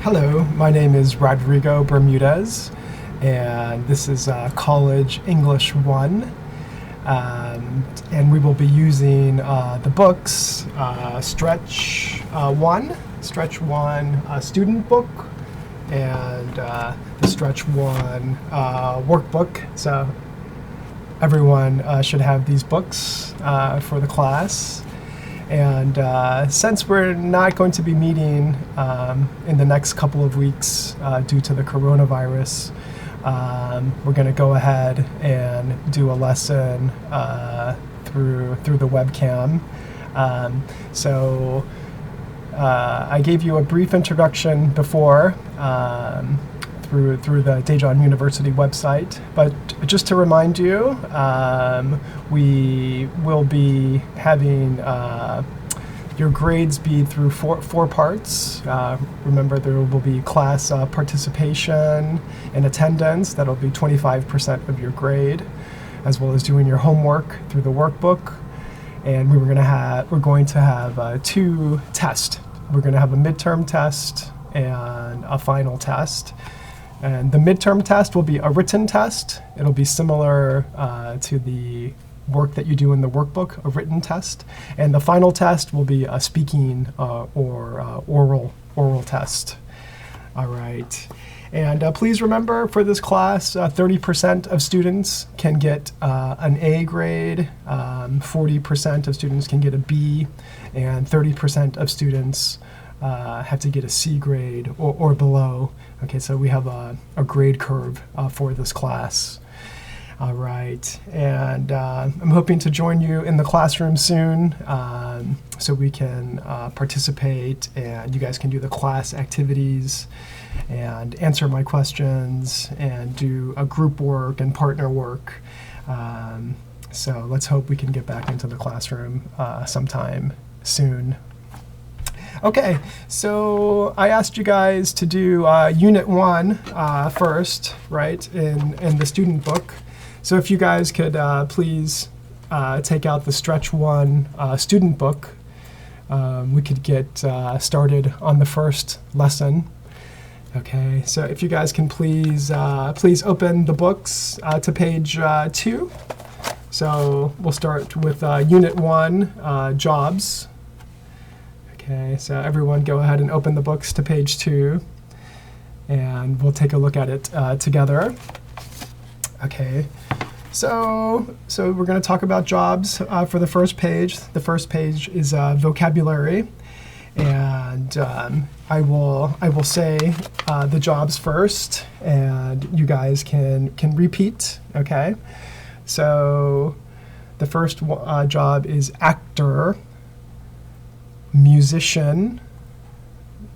Hello, my name is Rodrigo Bermudez, and this is College English 1. And we will be using the books Stretch 1, student book, and the Stretch 1 workbook. So everyone should have these books for the class. And since we're not going to be meeting in the next couple of weeks due to the coronavirus, we're going to go ahead and do a lesson through the webcam. So I gave you a brief introduction before through the Daejeon University website, but just to remind you, we will be having your grades be through four parts. Remember, there will be class participation and attendance. That'll be 25% of your grade, as well as doing your homework through the workbook. And we're going to have two tests. We're going to have a midterm test and a final test. And the midterm test will be a written test. It'll be similar to the work that you do in the workbook, a written test. And the final test will be a speaking or oral test. All right. And please remember, for this class, 30% of students can get an A grade, 40% of students can get a B, and 30% of students have to get a C grade or below. Okay, so we have a grade curve for this class. All right, and I'm hoping to join you in the classroom soon so we can participate and you guys can do the class activities and answer my questions and do a group work and partner work. So let's hope we can get back into the classroom sometime soon. Okay, so I asked you guys to do Unit 1 first, right, in the student book. So if you guys could please take out the Stretch 1 student book, we could get started on the first lesson. Okay, so if you guys can please open the books to page 2. So we'll start with Unit 1, Jobs. Okay, so everyone go ahead and open the books to page 2, and we'll take a look at it together. Okay, so we're going to talk about jobs for the first page. The first page is vocabulary, and I will say the jobs first, and you guys can repeat. Okay, so the first job is actor, musician,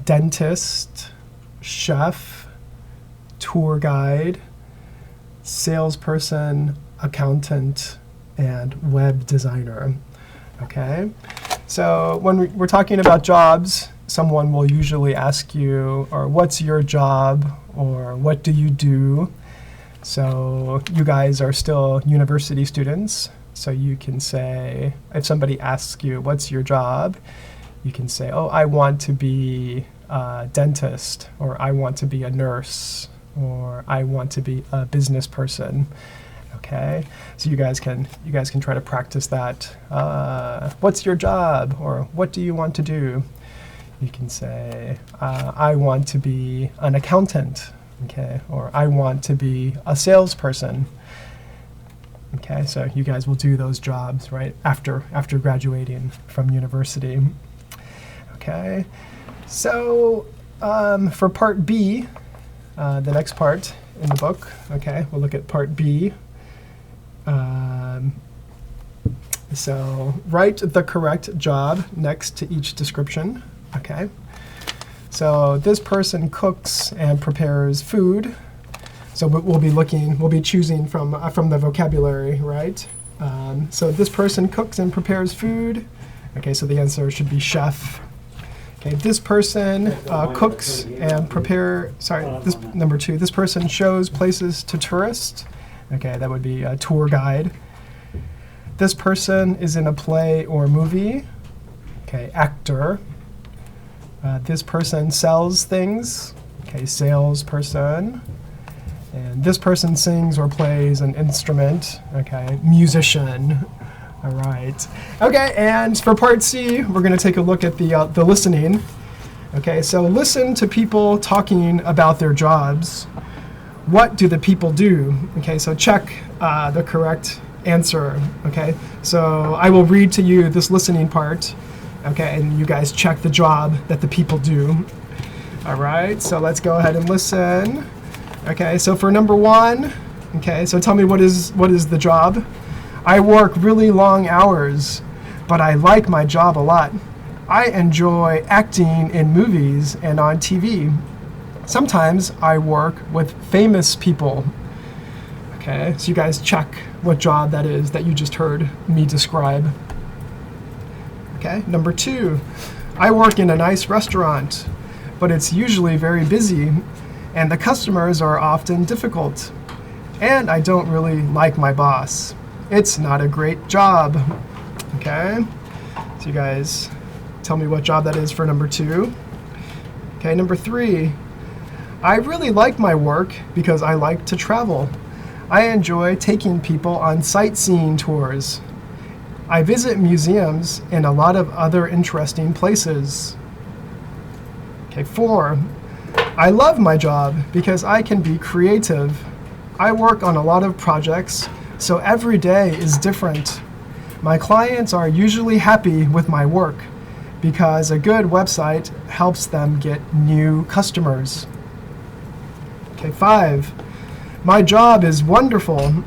dentist, chef, tour guide, salesperson, accountant, and web designer. Okay, so when we're talking about jobs, someone will usually ask you, or what's your job, or what do you do? So you guys are still university students, so you can say, if somebody asks you, what's your job? You can say, oh, I want to be a dentist, or I want to be a nurse, or I want to be a business person. Okay, so you guys can try to practice that. What's your job, or what do you want to do? You can say, I want to be an accountant, okay, or I want to be a salesperson. Okay, so you guys will do those jobs right after graduating from university. Okay, so for part B, the next part in the book, okay, we'll look at part B. So write the correct job next to each description, okay? So this person cooks and prepares food. So we'll be choosing from the vocabulary, right? So this person cooks and prepares food. Okay, so the answer should be chef. Okay, this person cooks and this number 2, this person shows places to tourists. Okay, that would be a tour guide. This person is in a play or movie. Okay, actor. This person sells things. Okay, salesperson. And this person sings or plays an instrument. Okay, musician. All right. Okay, and for part C, we're going to take a look at the listening. Okay, so listen to people talking about their jobs. What do the people do? Okay, so check the correct answer. Okay, so I will read to you this listening part. Okay, and you guys check the job that the people do. All right, so let's go ahead and listen. Okay, so for number 1, okay, so tell me what is the job? I work really long hours, but I like my job a lot. I enjoy acting in movies and on TV. Sometimes I work with famous people. Okay, so you guys check what job that is that you just heard me describe. Okay, number 2, I work in a nice restaurant, but it's usually very busy, and the customers are often difficult. And I don't really like my boss. It's not a great job. Okay, so you guys tell me what job that is for number 2. Okay, number 3, I really like my work because I like to travel. I enjoy taking people on sightseeing tours. I visit museums and a lot of other interesting places. Okay, 4, I love my job because I can be creative. I work on a lot of projects, so every day is different. My clients are usually happy with my work because a good website helps them get new customers. Okay, 5, my job is wonderful.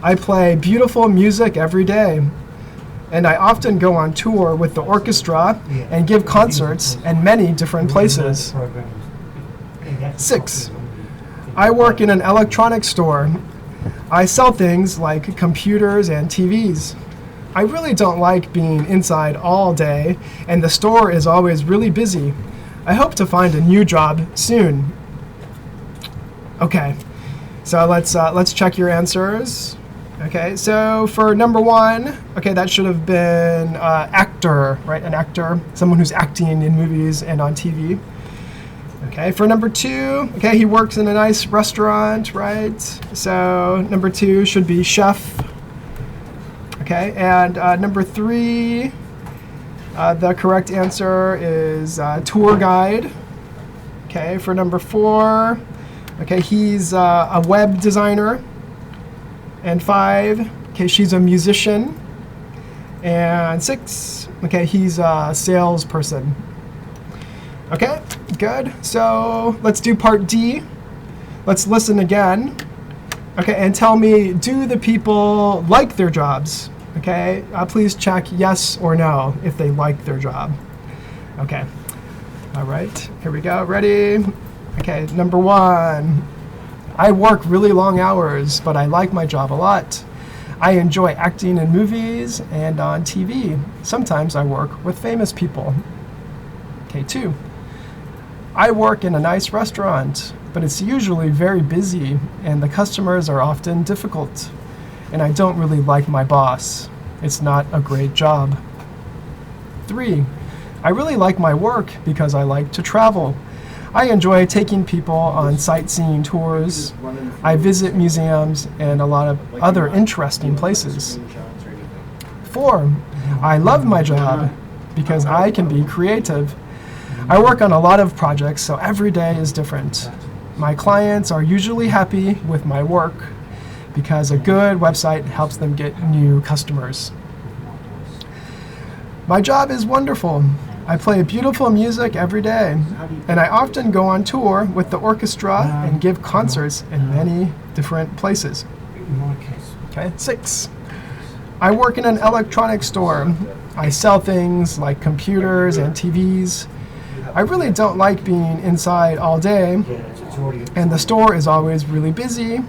I play beautiful music every day, and I often go on tour with the orchestra and give concerts in many different places. 6, I work in an electronics store. I sell things like computers and TVs. I really don't like being inside all day, and the store is always really busy. I hope to find a new job soon. Okay, so let's check your answers. Okay, so for number 1, okay, that should have been actor, right? An actor, someone who's acting in movies and on TV. Okay, for number 2, okay, he works in a nice restaurant, right? So number 2 should be chef. Okay, and number 3, the correct answer is tour guide. Okay, for number 4, okay, he's a web designer. And 5, okay, she's a musician. And 6, okay, he's a salesperson. Okay, good. So let's do part D. Let's listen again. Okay, and tell me, do the people like their jobs? Okay, please check yes or no if they like their job. Okay, all right, here we go, ready? Okay, number 1, I work really long hours, but I like my job a lot. I enjoy acting in movies and on TV. Sometimes I work with famous people. Okay, 2, I work in a nice restaurant, but it's usually very busy and the customers are often difficult. And I don't really like my boss. It's not a great job. 3, I really like my work because I like to travel. I enjoy taking people on sightseeing tours. I visit museums and a lot of other interesting places. 4, I love my job because I can be creative. I work on a lot of projects, so every day is different. My clients are usually happy with my work because a good website helps them get new customers. My job is wonderful. I play beautiful music every day, and I often go on tour with the orchestra and give concerts in many different places. Okay, 6, I work in an electronics store. I sell things like computers and TVs. I really don't like being inside all day, and the store is always really busy.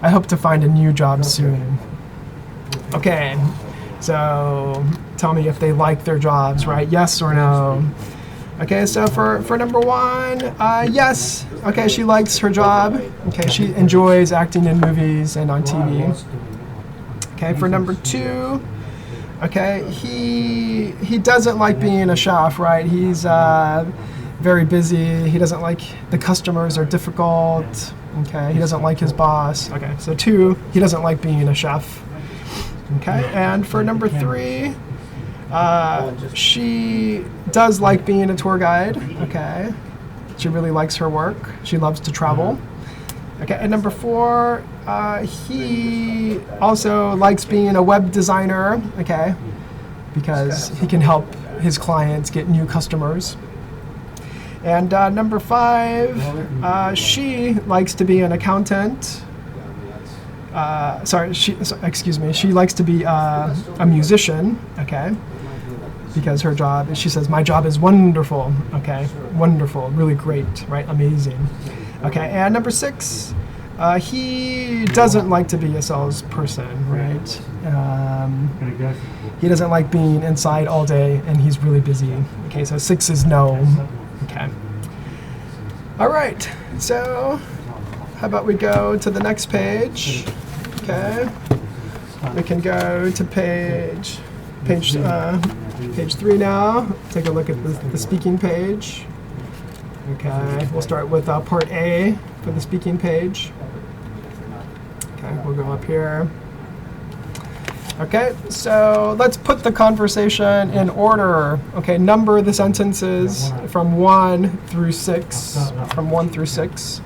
I hope to find a new job soon. Okay, so tell me if they like their jobs, right? Yes or no? Okay, so for number 1, yes. Okay, she likes her job. Okay, she enjoys acting in movies and on TV. Okay, for number 2, okay, he doesn't like being a chef, right? He's very busy. He doesn't like the customers are difficult. Okay, he doesn't like his boss. Okay, so 2, he doesn't like being a chef. Okay, and for number 3, she does like being a tour guide. Okay, she really likes her work. She loves to travel. Okay, and number 4, he also likes being a web designer. Okay, because he can help his clients get new customers. And number 5, she likes to be an accountant. She likes to be a musician, okay? Because her job, she says, my job is wonderful, okay? Wonderful, really great, right? Amazing. Okay, and number 6, he doesn't like to be a salesperson, right? He doesn't like being inside all day, and he's really busy. Okay, so 6 is no. Okay. All right, so how about we go to the next page? Okay. We can go to page 3 now. Take a look at the speaking page. Okay, we'll start with part A for the speaking page. Okay, we'll go up here. Okay, so let's put the conversation in order. Okay, number the sentences from 1 through 6. From 1 through 6.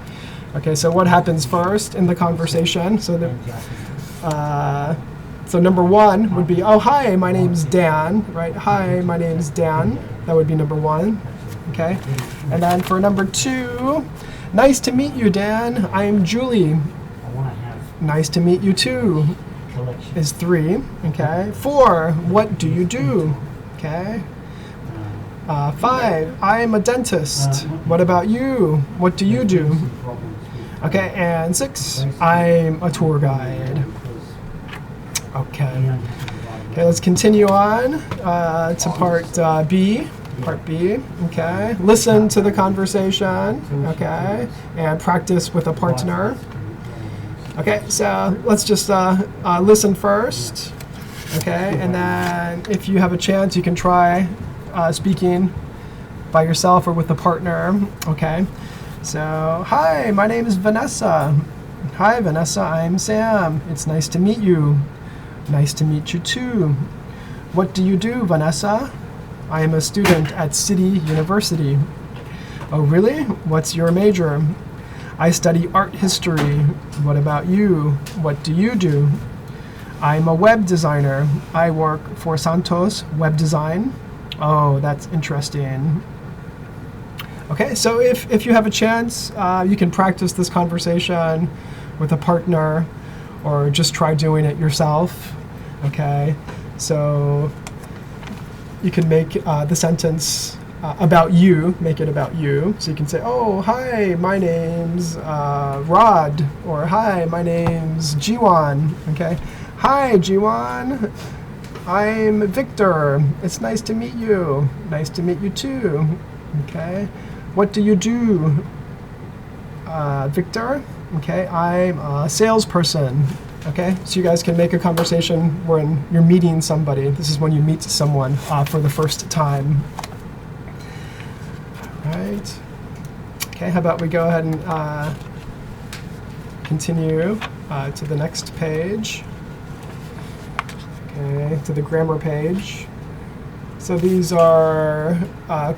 Okay, so what happens first in the conversation? So number 1 would be, oh, hi, my name's Dan, right? Hi, my name's Dan. That would be number 1. Okay, and then for number 2, nice to meet you, Dan. I'm Julie. Nice to meet you too. Is 3. Okay. 4, what do you do? Okay. 5, I'm a dentist. What about you? What do you do? Okay, and 6, I'm a tour guide. Okay. Okay, let's continue on to part B. Part B, okay. Listen to the conversation, okay, and practice with a partner. Okay, so let's just listen first, okay, and then if you have a chance, you can try speaking by yourself or with a partner, okay. So, hi, my name is Vanessa. Hi, Vanessa, I'm Sam. It's nice to meet you. Nice to meet you too. What do you do, Vanessa? I am a student at City University. Oh, really? What's your major? I study art history. What about you? What do you do? I'm a web designer. I work for Santos Web Design. Oh, that's interesting. Okay, so if you have a chance, you can practice this conversation with a partner or just try doing it yourself. Okay, so you can make the sentence about you, make it about you. So you can say, oh, hi, my name's Rod, or hi, my name's Jiwon, okay? Hi, Jiwon, I'm Victor. It's nice to meet you. Nice to meet you too, okay? What do you do, Victor? Okay, I'm a salesperson. Okay, so you guys can make a conversation when you're meeting somebody. This is when you meet someone for the first time. All right. Okay, how about we go ahead and continue to the next page. Okay, to the grammar page. So these are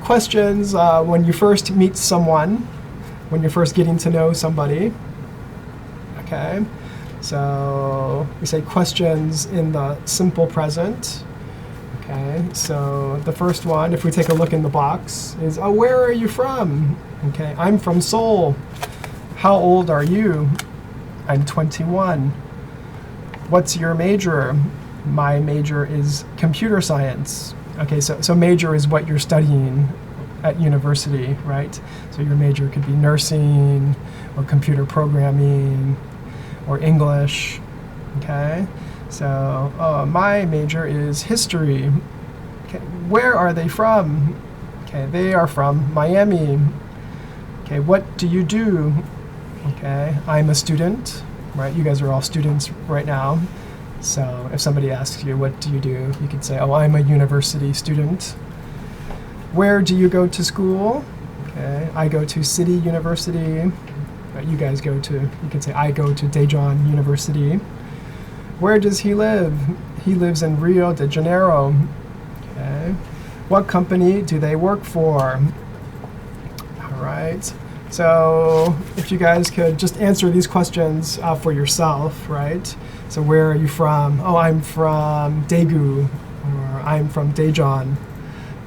questions when you first meet someone, when you're first getting to know somebody. Okay. So we say questions in the simple present. Okay, so the first one, if we take a look in the box, is, oh, where are you from? Okay, I'm from Seoul. How old are you? I'm 21. What's your major? My major is computer science. Okay, so major is what you're studying at university, right? So your major could be nursing or computer programming or English, okay? So my major is history. Okay, where are they from? Okay, they are from Miami. Okay, what do you do? Okay, I'm a student, right? You guys are all students right now. So if somebody asks you, what do you do? You can say, oh, I'm a university student. Where do you go to school? Okay, I go to City University. You guys go to, you can say I go to Daejeon University. Where does he live? He lives in Rio de Janeiro. Okay. What company do they work for? All right. So if you guys could just answer these questions for yourself, right? So where are you from? Oh, I'm from Daegu, or I'm from Daejeon.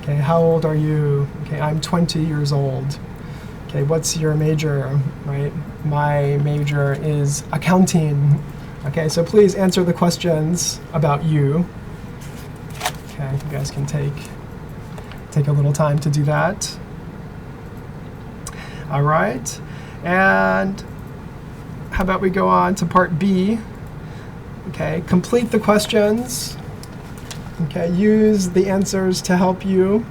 Okay, how old are you? Okay, I'm 20 years old. Okay, what's your major, right? My major is accounting. Okay, so please answer the questions about you. Okay, you guys can take a little time to do that. All right, and how about we go on to part B? Okay, complete the questions. Okay, use the answers to help you.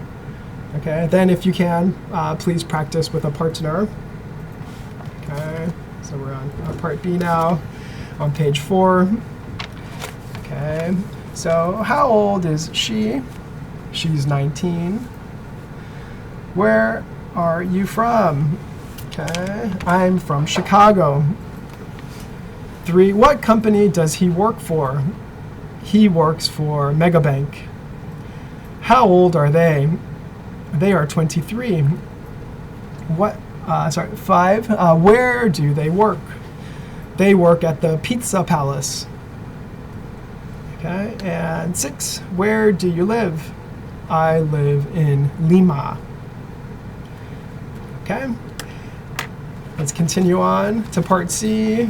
Okay, then if you can, please practice with a partner. Okay, so we're on part B now, on page 4. Okay, so how old is she? She's 19. Where are you from? Okay, I'm from Chicago. 3, what company does he work for? He works for Megabank. How old are they? They are 23. 5, where do they work? They work at the Pizza Palace. Okay, and 6, where do you live? I live in Lima. Okay, let's continue on to part C.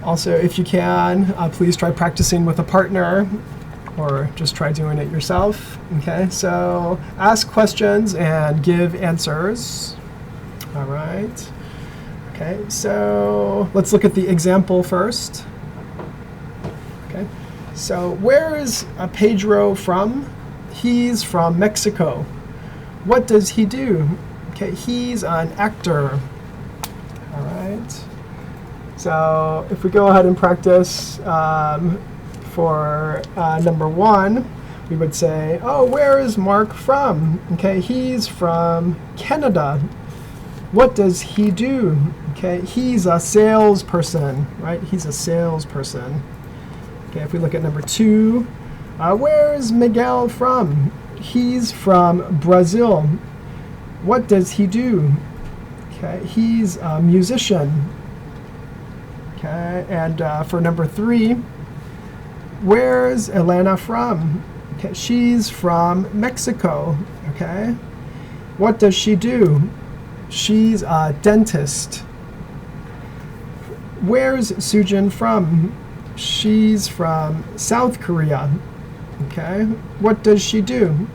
Also, if you can, please try practicing with a partner, or just try doing it yourself. Okay, so ask questions and give answers. All right. Okay, so let's look at the example first. Okay, so where is Pedro from? He's from Mexico. What does he do? Okay, he's an actor. All right. So if we go ahead and practice for number 1, we would say, oh, where is Mark from? Okay, he's from Canada. What does he do? Okay, he's a salesperson, right? He's a salesperson. Okay, if we look at number 2, where is Miguel from? He's from Brazil. What does he do? Okay, he's a musician. Okay, and for number 3, where's Elena from? Okay, she's from Mexico. Okay, what does she do? She's a dentist. Where's Sujin from? She's from South Korea. Okay, what does she do?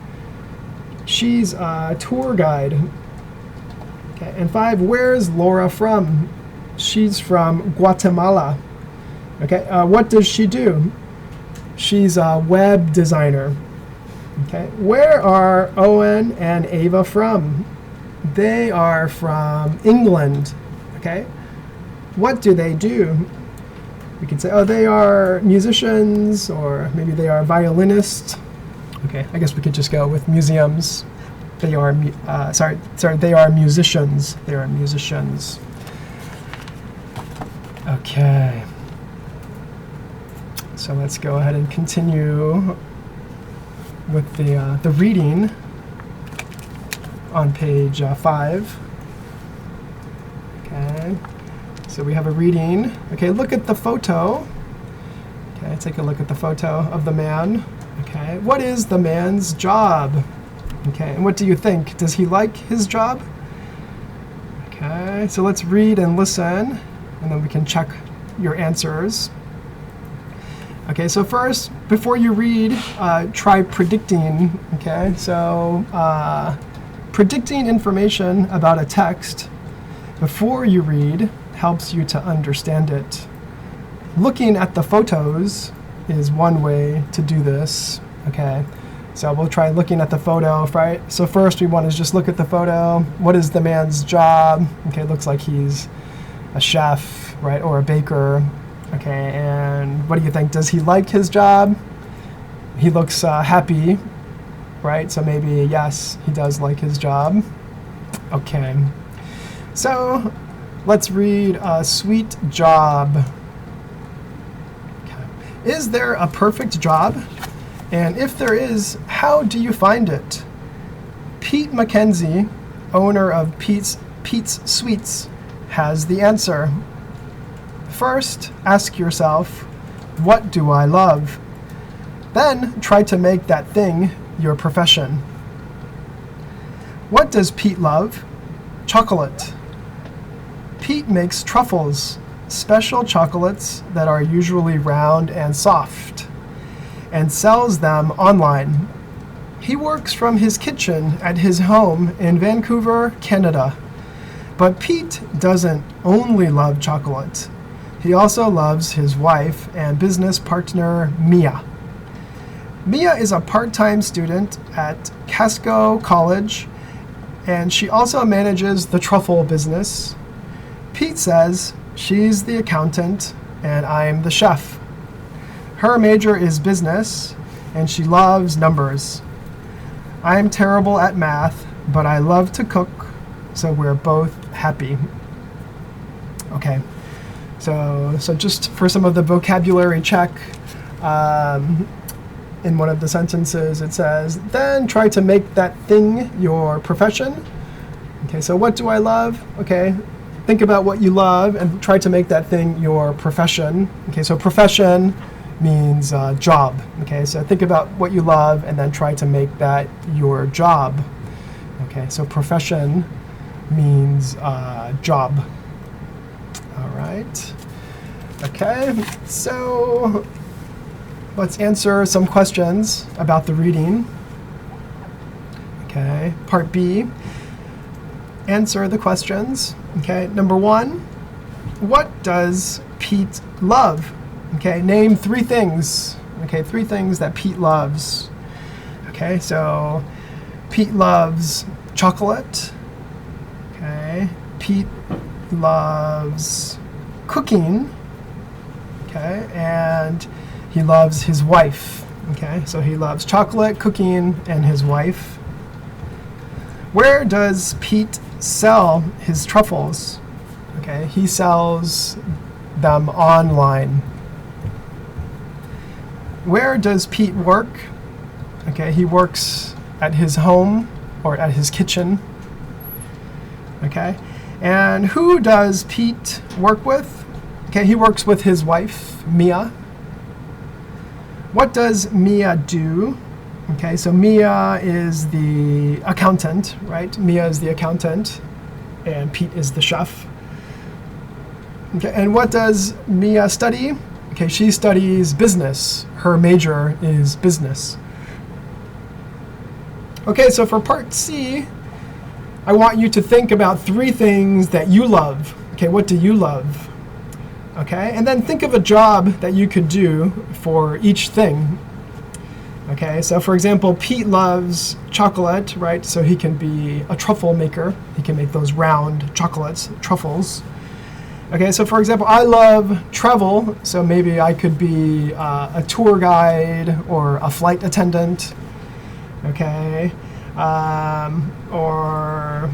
She's a tour guide. Okay, and 5, where's Laura from? She's from Guatemala. Okay, what does she do? She's a web designer. Okay, where are Owen and Ava from? They are from England. Okay, what do they do? We could say, oh, they are musicians, or maybe they are violinists. Okay, I guess we could just go with museums. They are, they are musicians. They are musicians. Okay. So let's go ahead and continue with the reading on page 5. Okay. So we have a reading. Okay, look at the photo. Okay, take a look at the photo of the man. Okay, what is the man's job? Okay, and what do you think? Does he like his job? Okay, so let's read and listen, and then we can check your answers. Okay, so first, before you read, try predicting. Okay, so predicting information about a text before you read helps you to understand it. Looking at the photos is one way to do this. Okay, so we'll try looking at the photo, right? So first we want to just look at the photo. What is the man's job? Okay, looks like he's a chef, right, or a baker. Okay, and what do you think? Does he like his job? He looks happy, right? So maybe, yes, he does like his job. Okay. So let's read a sweet job. Okay. Is there a perfect job? And if there is, how do you find it? Pete McKenzie, owner of Pete's Sweets, has the answer. First, ask yourself, what do I love? Then try to make that thing your profession. What does Pete love? Chocolate. Pete makes truffles, special chocolates that are usually round and soft, and sells them online. He works from his kitchen at his home in Vancouver, Canada. But Pete doesn't only love chocolate. He also loves his wife and business partner, Mia. Mia is a part-time student at Casco College, and she also manages the truffle business. Pete says she's the accountant and I'm the chef. Her major is business, and she loves numbers. I'm terrible at math, but I love to cook, so we're both happy. Okay, so just for some of the vocabulary check, in one of the sentences it says, then try to make that thing your profession. Okay, so what do I love? Okay, think about what you love and try to make that thing your profession. Okay, so profession means job. Okay, so think about what you love and then try to make that your job. Okay, so profession means job. All right. Okay, so let's answer some questions about the reading. Okay, part B. Answer the questions. Okay, number 1, what does Pete love? Okay, name 3 things. Okay, 3 things that Pete loves. Okay, so Pete loves chocolate. Okay, Pete loves cooking. Okay, and he loves his wife. Okay, so he loves chocolate, cooking, and his wife. Where does Pete sell his truffles? Okay, he sells them online. Where does Pete work? Okay, he works at his home or at his kitchen. Okay, and who does Pete work with? Okay, he works with his wife, Mia. What does Mia do? Okay, so Mia is the accountant, right? Mia is the accountant, and Pete is the chef. Okay, and what does Mia study? Okay, she studies business. Her major is business. Okay, so for part C, I want you to think about 3 things that you love. Okay, what do you love? Okay, and then think of a job that you could do for each thing. Okay, so for example, Pete loves chocolate, right? So he can be a truffle maker. He can make those round chocolates, truffles. Okay, so for example, I love travel, so maybe I could be a tour guide or a flight attendant. Okay, or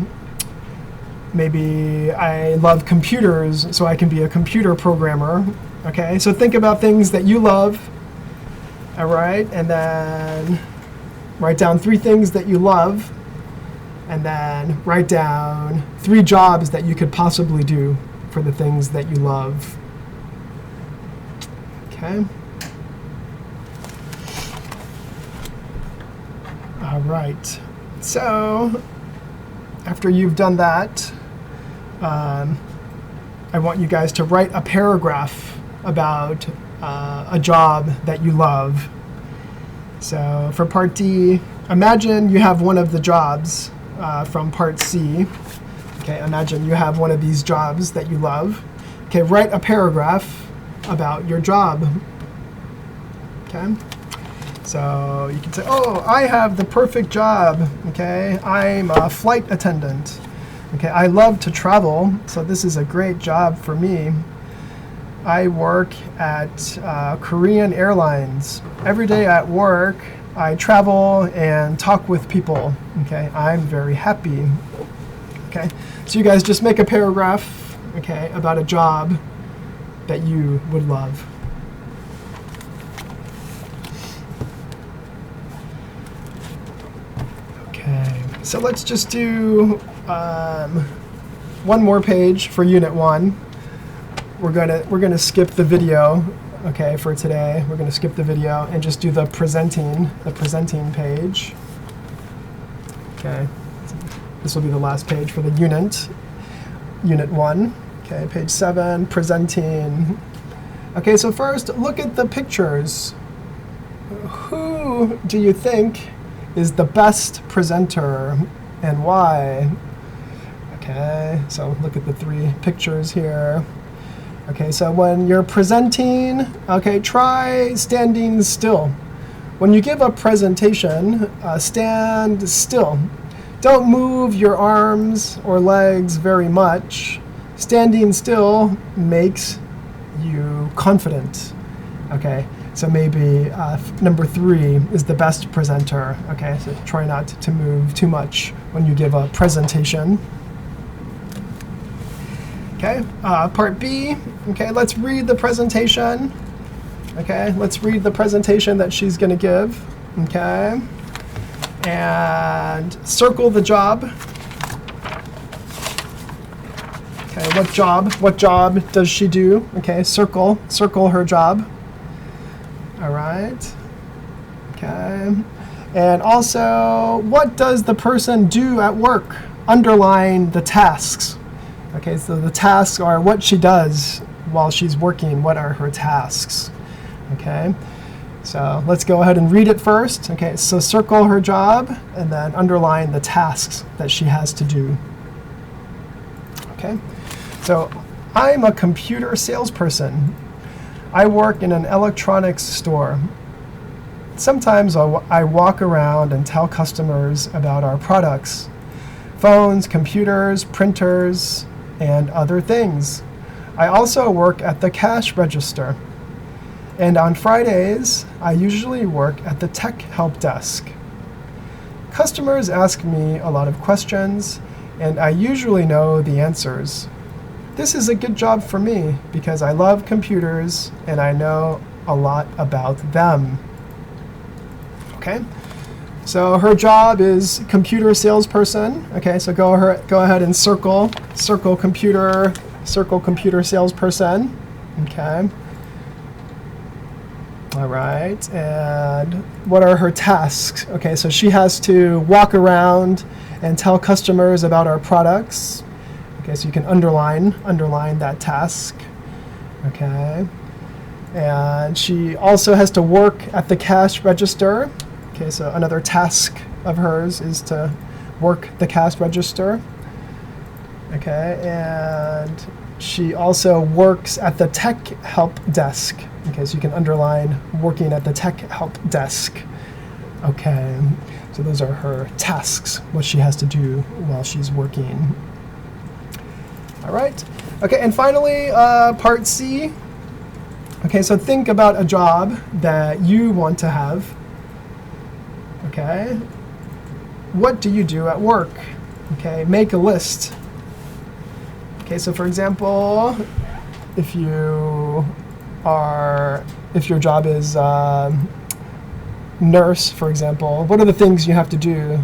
maybe I love computers, so I can be a computer programmer. Okay, so think about things that you love. All right, and then write down 3 things that you love, and then write down 3 jobs that you could possibly do for the things that you love. Okay. All right, so after you've done that, I want you guys to write a paragraph about a job that you love. So for part D, imagine you have one of the jobs from part C. Okay, imagine you have one of these jobs that you love. Okay, write a paragraph about your job. Okay, so you can say, oh, I have the perfect job. Okay, I'm a flight attendant. Okay, I love to travel, so this is a great job for me. I work at Korean Airlines. Every day at work, I travel and talk with people. Okay, I'm very happy. Okay, so you guys just make a paragraph, okay, about a job that you would love. Okay, so let's just do one more page for Unit 1. We're gonna skip the video, okay, for today. We're gonna skip the video and just do the presenting page. Okay, this will be the last page for the Unit 1. Okay, page 7, presenting. Okay, so first, look at the pictures. Who do you think is the best presenter and why? Okay, so look at the 3 pictures here. Okay, so when you're presenting, okay, try standing still. When you give a presentation, stand still. Don't move your arms or legs very much. Standing still makes you confident. Okay, so maybe number 3 is the best presenter. Okay, so try not to move too much when you give a presentation. Okay, part B. Okay, let's read the presentation. Okay, let's read the presentation that she's going to give. Okay, and circle the job. Okay, what job does she do? Okay, circle her job. All right. Okay, and also, what does the person do at work? Underline the tasks. Okay, so the tasks are what she does while she's working. What are her tasks? Okay, so let's go ahead and read it first. Okay, so circle her job and then underline the tasks that she has to do. Okay, so I'm a computer salesperson. I work in an electronics store. Sometimes I walk around and tell customers about our products. Phones, computers, printers, and other things. I also work at the cash register. And on Fridays, I usually work at the tech help desk. Customers ask me a lot of questions, and I usually know the answers. This is a good job for me because I love computers and I know a lot about them. Okay? So her job is computer salesperson. Okay, so go ahead and circle computer salesperson. Okay. All right, and what are her tasks? Okay, so she has to walk around and tell customers about our products. Okay, so you can underline that task. Okay, and she also has to work at the cash register. Okay, so another task of hers is to work the cash register. Okay, and she also works at the tech help desk. Okay, so you can underline working at the tech help desk. Okay, so those are her tasks, what she has to do while she's working. All right, okay, and finally, part C. Okay, so think about a job that you want to have. Okay, what do you do at work? Okay, make a list. Okay, so for example, if your job is nurse, for example, what are the things you have to do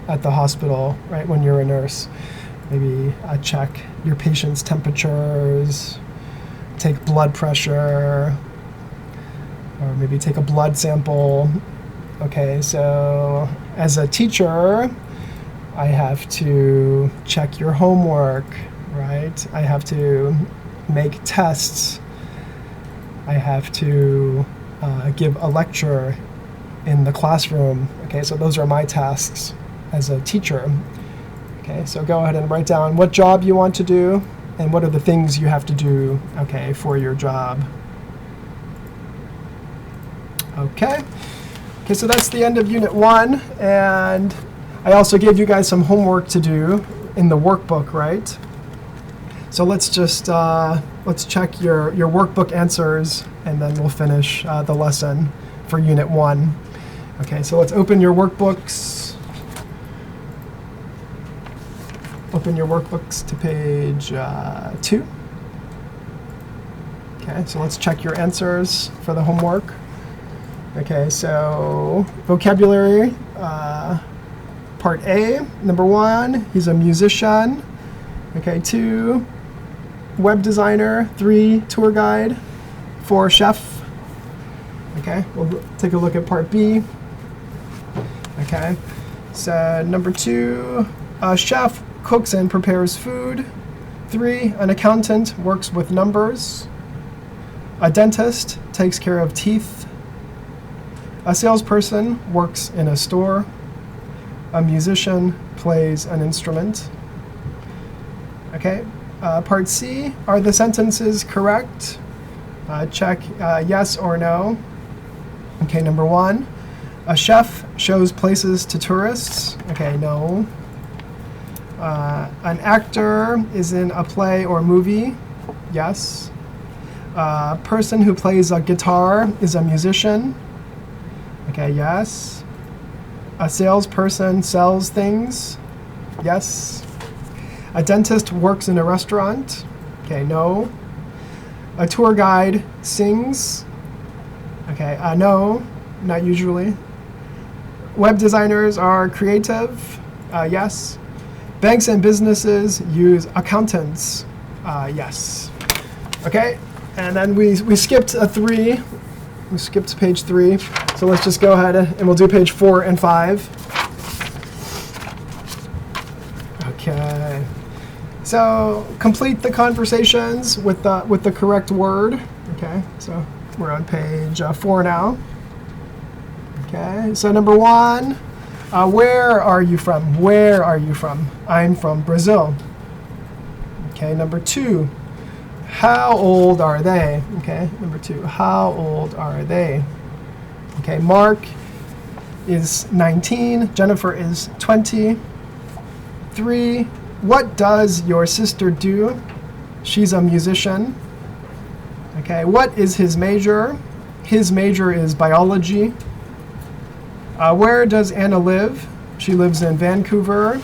at the hospital, right, when you're a nurse? Maybe check your patient's temperatures, take blood pressure, or maybe take a blood sample. Okay, so as a teacher, I have to check your homework, right? I have to make tests. I have to give a lecture in the classroom. Okay, so those are my tasks as a teacher. Okay, so go ahead and write down what job you want to do and what are the things you have to do, okay, for your job. Okay. Okay, so that's the end of Unit 1, and I also gave you guys some homework to do in the workbook, right? So let's just let's check your workbook answers, and then we'll finish the lesson for Unit 1. Okay, so let's open your workbooks. open your workbooks to page 2. Okay, so let's check your answers for the homework. Okay, so vocabulary, part A, number 1, he's a musician. Okay, 2, web designer. 3, tour guide. 4, chef. Okay, we'll take a look at part B. Okay, so number 2, a chef cooks and prepares food. 3, an accountant works with numbers. A dentist takes care of teeth. A salesperson works in a store. A musician plays an instrument. Okay, part C, are the sentences correct? Check yes or no. Okay, number 1, a chef shows places to tourists. Okay, no. An actor is in a play or movie. Yes. A person who plays a guitar is a musician. Okay, yes. A salesperson sells things. Yes. A dentist works in a restaurant. Okay, no. A tour guide sings. Okay, no, not usually. Web designers are creative. Yes. Banks and businesses use accountants. Yes. Okay, and then we skipped a 3. We skipped page 3. So let's just go ahead and we'll do page 4 and 5. Okay. So complete the conversations with the correct word. Okay, so we're on page 4 now. Okay, so number 1, where are you from? Where are you from? I'm from Brazil. Okay, number 2, how old are they? Okay, number 2, how old are they? Okay, Mark is 19, Jennifer is 20. 3, what does your sister do? She's a musician. Okay, what is his major? His major is biology. Where does Anna live? She lives in Vancouver.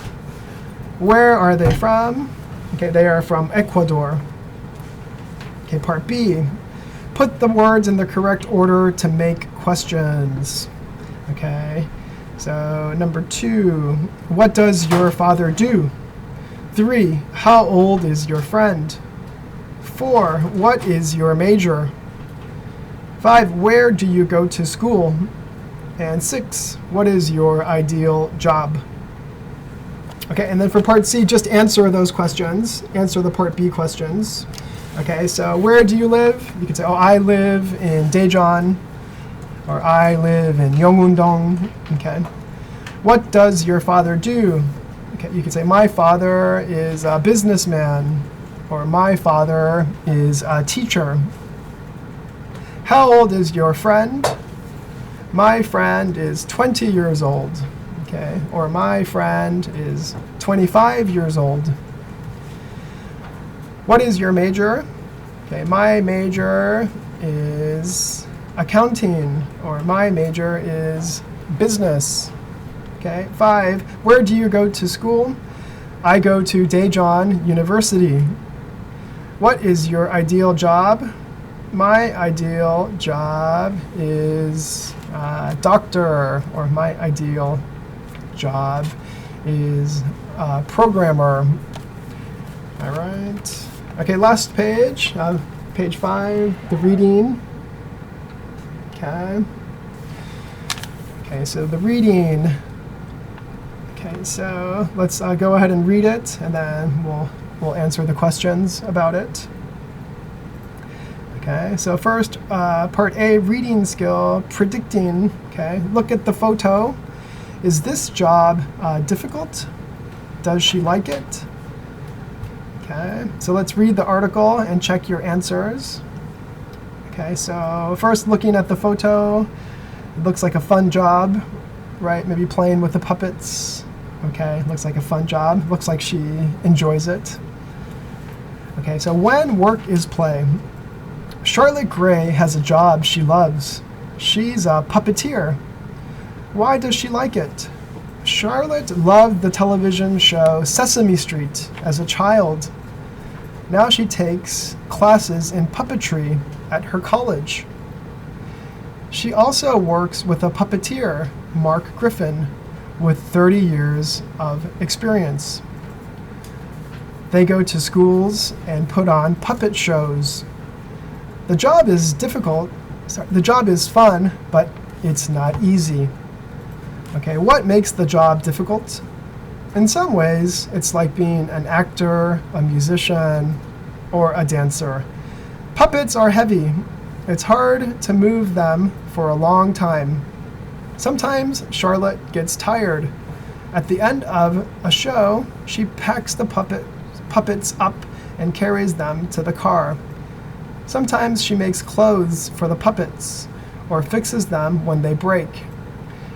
Where are they from? Okay, they are from Ecuador. Okay, part B. Put the words in the correct order to make questions. Okay, so number 2, what does your father do? 3, how old is your friend? 4, what is your major? 5, where do you go to school? And 6, what is your ideal job? Okay, and then for part C, just answer those questions. Answer the part B questions. Okay, so where do you live? You could say, oh, I live in Daejeon, or I live in Yeongundong. Okay. What does your father do? Okay, you could say, my father is a businessman, or my father is a teacher. How old is your friend? My friend is 20 years old. Okay, or my friend is 25 years old. What is your major? Okay, my major is accounting, or my major is business. Okay, 5, where do you go to school? I go to Daejeon University. What is your ideal job? My ideal job is doctor, or my ideal job is programmer. All right. Okay, last page, page 5, the reading. Okay. Okay, so the reading. Okay, so let's go ahead and read it, and then we'll answer the questions about it. Okay, so first, part A, reading skill, predicting. Okay, look at the photo. Is this job difficult? Does she like it? Okay, so let's read the article and check your answers. Okay, so first, looking at the photo, it looks like a fun job, right? Maybe playing with the puppets. Okay, looks like a fun job. Looks like she enjoys it. Okay, so when work is play, Charlotte Gray has a job she loves. She's a puppeteer. Why does she like it? Charlotte loved the television show Sesame Street as a child. Now she takes classes in puppetry at her college. She also works with a puppeteer, Mark Griffin, with 30 years of experience. They go to schools and put on puppet shows. The job is difficult. The job is fun, but it's not easy. Okay, what makes the job difficult? In some ways, it's like being an actor, a musician, or a dancer. Puppets are heavy. It's hard to move them for a long time. Sometimes Charlotte gets tired. At the end of a show, she packs the puppets up and carries them to the car. Sometimes she makes clothes for the puppets or fixes them when they break.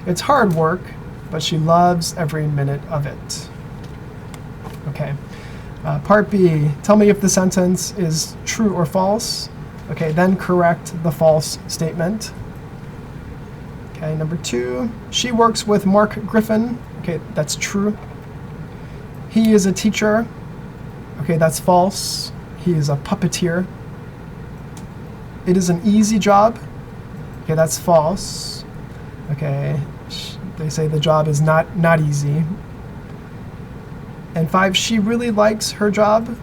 It's hard work, but she loves every minute of it. Okay, part B, tell me if the sentence is true or false. Okay, then correct the false statement. Okay, number 2, she works with Mark Griffin. Okay, that's true. He is a teacher. Okay, that's false. He is a puppeteer. It is an easy job. Okay, that's false. Okay, they say the job is not easy. And 5, she really likes her job.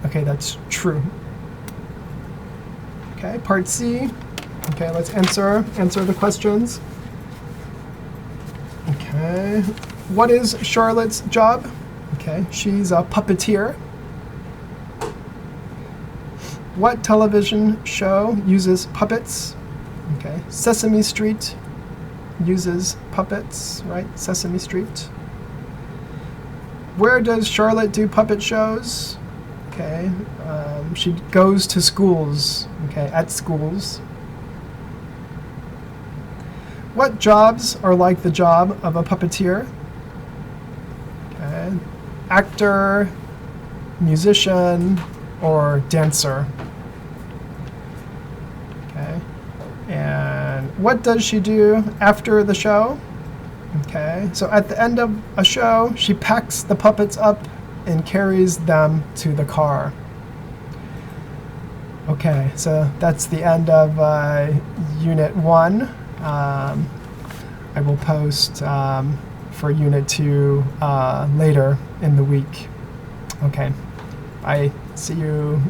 Okay, that's true. Okay, part C. Okay, let's answer the questions. Okay, what is Charlotte's job? Okay, she's a puppeteer. What television show uses puppets? Okay, Sesame Street uses puppets, right? Sesame Street. Where does Charlotte do puppet shows? Okay, she goes to schools, okay, at schools. What jobs are like the job of a puppeteer? Okay, actor, musician, or dancer. Okay, and what does she do after the show? Okay, so at the end of a show, she packs the puppets up and carries them to the car. Okay, so that's the end of Unit 1. I will post for Unit 2 later in the week. Okay, bye. See you